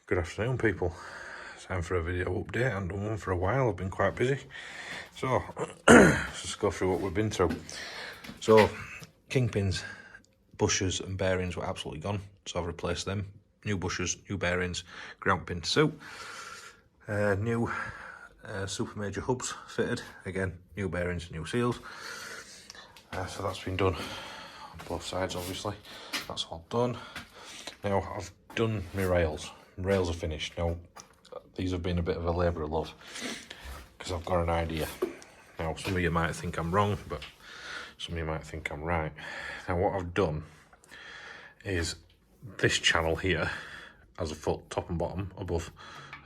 Good afternoon, people. Time for a video update. I haven't done one for a while. I've been quite busy. So, let's just go through what we've been through. So, kingpins, bushers and bearings were absolutely gone. So I've replaced them. New bushers, new bearings, ground pin suit. New super major hubs fitted. Again, new bearings, new seals. So that's been done on both sides, obviously. That's all done. Now, I've done my rails. My rails are finished. Now, these have been a bit of a labour of love because I've got an idea. Now, some of you might think I'm wrong, but some of you might think I'm right. Now, what I've done is this channel here has a foot top and bottom, above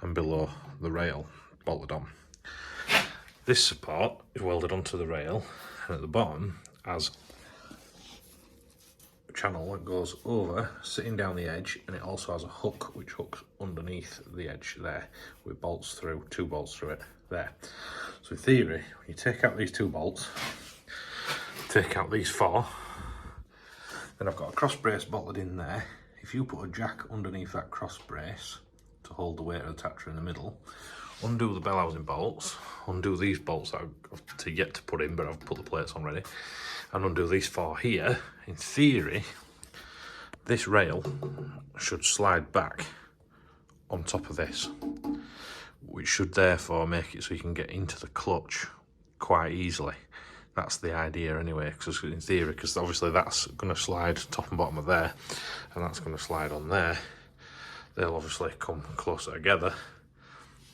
and below the rail, bolted on. This support is welded onto the rail, and at the bottom has channel that goes over, sitting down the edge, and it also has a hook which hooks underneath the edge there with bolts through, 2 bolts through it there. So in theory, when you take out these 2 bolts, take out these 4, then I've got a cross brace bolted in there. If you put a jack underneath that cross brace to hold the weight of the tractor in the middle, undo the bell housing bolts, undo these bolts that I've yet to put in, but I've put the plates on ready, and undo these 4 here, in theory, this rail should slide back on top of this, which should therefore make it so you can get into the clutch quite easily. That's the idea anyway, because in theory, because obviously that's going to slide top and bottom of there, and that's going to slide on there. They'll obviously come closer together,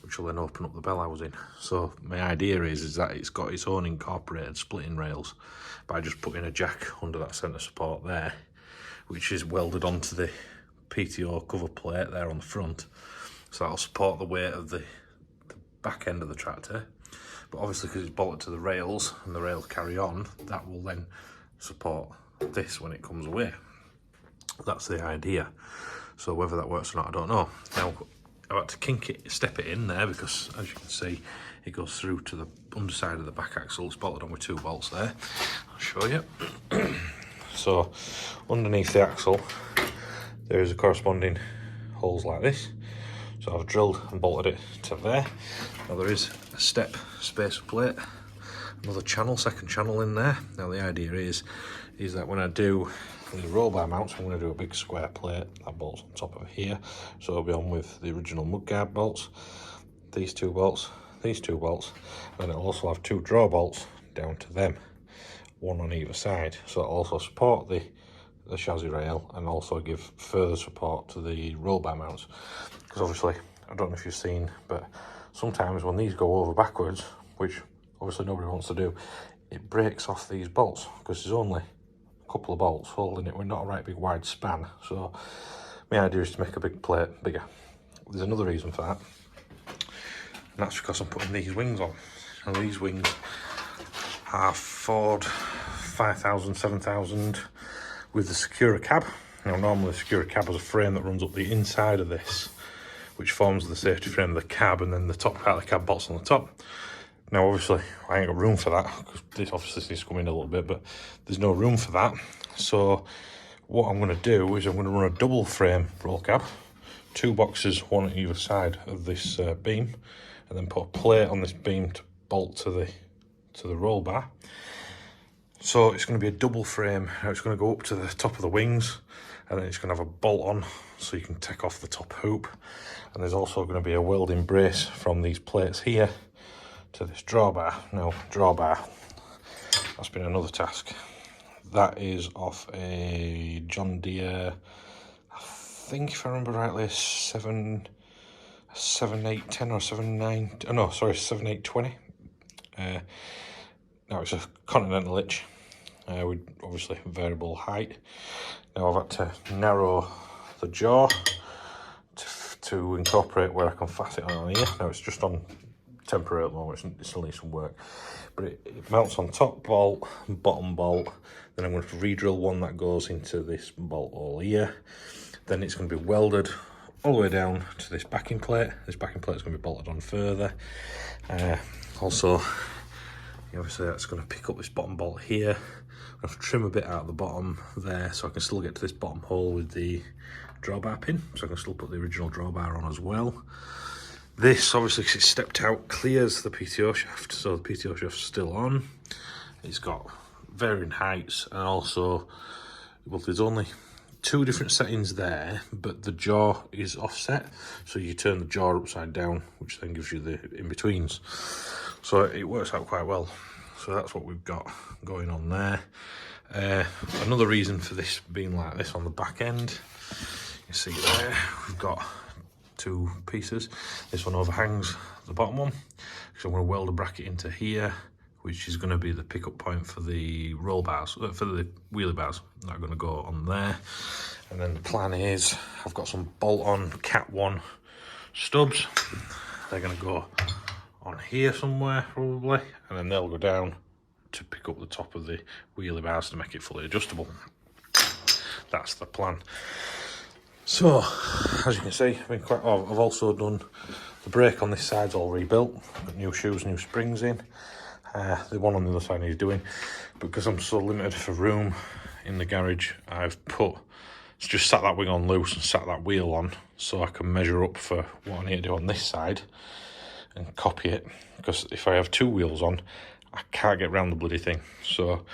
which will then open up the bell housing. So my idea is that it's got its own incorporated splitting rails by just putting a jack under that centre support there, which is welded onto the PTO cover plate there on the front. So that'll support the weight of the back end of the tractor. But obviously because it's bolted to the rails and the rails carry on, that will then support this when it comes away. That's the idea. So whether that works or not, I don't know. Now, I've had to kink it, step it in there, because as you can see, it goes through to the underside of the back axle. It's bolted on with 2 bolts there. I'll show you. So underneath the axle, there is a corresponding holes like this. So I've drilled and bolted it to there. Now there is a step spacer plate, another channel, second channel in there. Now the idea is that when I do the roll bar mounts, I'm going to do a big square plate that bolts on top of here. So it'll be on with the original mudguard bolts, these 2 bolts, these 2 bolts, and it'll also have 2 draw bolts down to them, 1 on either side. So it'll also support the chassis rail and also give further support to the roll bar mounts. Because obviously, I don't know if you've seen, but sometimes when these go over backwards, which obviously nobody wants to do, it breaks off these bolts because there's only a couple of bolts holding it. We're not a right big wide span. So my idea is to make a big plate bigger. There's another reason for that, and that's because I'm putting these wings on. And these wings are Ford 5000, 7000 with the Secura cab. Now normally the Secura cab has a frame that runs up the inside of this, which forms the safety frame of the cab, and then the top part of the cab bolts on the top. Now obviously I ain't got room for that, because this obviously needs to come in a little bit, but there's no room for that. So what I'm going to do is I'm going to run a double frame roll cab, 2 boxes, 1 at either side of this beam, and then put a plate on this beam to bolt to the roll bar. So it's going to be a double frame. Now it's going to go up to the top of the wings, and then it's going to have a bolt on so you can take off the top hoop. And there's also going to be a welding brace from these plates here to this drawbar. Now, drawbar, that's been another task. That is off a John Deere, I think if I remember rightly, a 7810 or 79, oh no, sorry, 7820. Now it's a Continental hitch with obviously variable height. Now I've had to narrow the jaw to incorporate where I can fasten it on here. Now it's just on temporary at the moment, it still needs some work. But it mounts on top bolt, bottom bolt. Then I'm going to re-drill one that goes into this bolt hole here. Then it's going to be welded all the way down to this backing plate. This backing plate is going to be bolted on further. Also, obviously that's going to pick up this bottom bolt here. I have to trim a bit out of the bottom there so I can still get to this bottom hole with the drawbar pin, so I can still put the original drawbar on as well. This, obviously, because it's stepped out, clears the PTO shaft, so the PTO shaft's still on. It's got varying heights, and also, well, there's only 2 different settings there, but the jaw is offset, so you turn the jaw upside down, which then gives you the in-betweens. So it works out quite well. So that's what we've got going on there. Another reason for this being like this on the back end, you see there, we've got 2 pieces. This one overhangs the bottom one, so I'm going to weld a bracket into here, which is going to be the pickup point for the roll bars, for the wheelie bars. They're going to go on there. And then the plan is, I've got some bolt-on Cat 1 stubs. They're going to go on here somewhere, probably, and then they'll go down to pick up the top of the wheelie bars to make it fully adjustable. That's the plan. So, as you can see, I've also done the brake on this side's all rebuilt. Got new shoes, new springs in. The one on the other side needs doing, but because I'm so limited for room in the garage, I've just sat that wing on loose and sat that wheel on, so I can measure up for what I need to do on this side and copy it. Because if I have 2 wheels on, I can't get around the bloody thing. So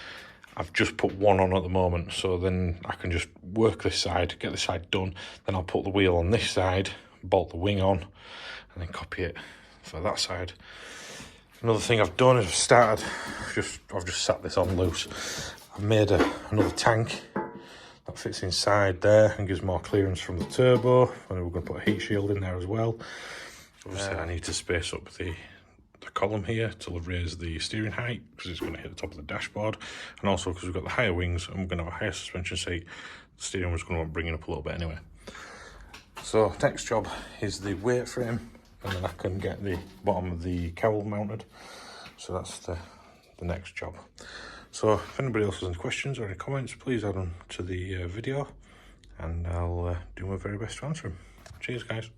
I've just put one on at the moment, so then I can just work this side, get this side done, then I'll put the wheel on this side, bolt the wing on, and then copy it for that side. Another thing I've done is I've just sat this on loose. I've made another tank that fits inside there and gives more clearance from the turbo, and we're going to put a heat shield in there as well. Obviously I need to space up the column here to raise the steering height, because it's going to hit the top of the dashboard, and also because we've got the higher wings and we're going to have a higher suspension seat, the steering wheel's going to want to bring it up a little bit anyway. So next job is the weight frame, and then I can get the bottom of the cowl mounted. So that's the next job. So if anybody else has any questions or any comments, please add them to the video, and I'll do my very best to answer them. Cheers, guys.